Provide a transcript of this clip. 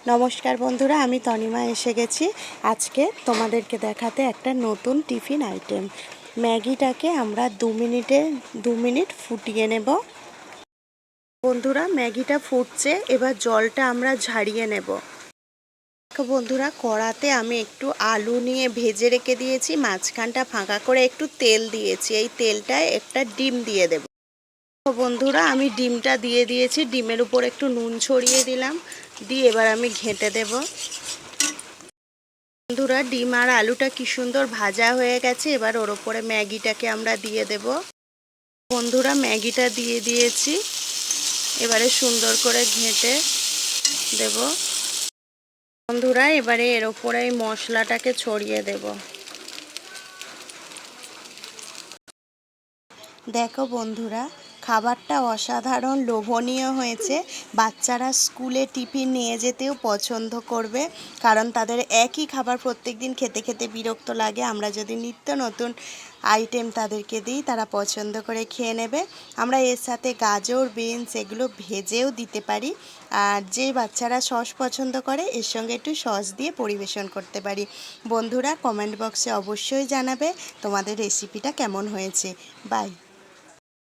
নমস্কার বন্ধুরা, আমি তনিমা এসে গেছি আজকে তোমাদেরকে দেখাতে একটা নতুন টিফিন আইটেম। ম্যাগিটাকে আমরা 2 মিনিট ফুটিয়ে নেব। বন্ধুরা, ম্যাগিটা ফুটছে, এবার জলটা আমরা ঝারিয়ে নেব। বন্ধুরা, কড়াতে আমি একটু আলু নিয়ে ভেজে রেখে দিয়েছি, মাঝখানটা ফাঁকা করে একটু তেল দিয়েছি। এই তেলটায় একটা ডিম দিয়ে দেব। বন্ধুরা, আমি ডিমটা দিয়ে দিয়েছি, ডিমের উপর একটু নুন ছড়িয়ে দিলাম, দিয়ে এবার আমি ঘেঁটে দেব। বন্ধুরা, ডিম আর আলুটা কি সুন্দর ভাজা হয়ে গেছে। এবার ওর ওপরে ম্যাগিটাকে আমরা দিয়ে দেব। বন্ধুরা, ম্যাগিটা দিয়ে দিয়েছি, এবারে সুন্দর করে ঘেঁটে দেব। বন্ধুরা, এবারে এর ওপরে এই মশলাটাকে ছড়িয়ে দেব। দেখো বন্ধুরা, খাবারটা অসাধারণ লোভনীয় হয়েছে। বাচ্চারা স্কুলে টিফিন নিয়ে যেতেও পছন্দ করবে, কারণ তাদের একই খাবার প্রত্যেক দিন খেতে খেতে বিরক্ত লাগে। আমরা যদি নিত্য নতুন আইটেম তাদেরকে দিই, তারা পছন্দ করে খেয়ে নেবে। আমরা এর সাথে গাজর, বিনস এগুলো ভেজেও দিতে পারি। আর যে বাচ্চারা সস পছন্দ করে, এর সঙ্গে একটু সস দিয়ে পরিবেশন করতে পারি। বন্ধুরা, কমেন্ট বক্সে অবশ্যই জানাবে তোমাদের রেসিপিটা কেমন হয়েছে। বাই।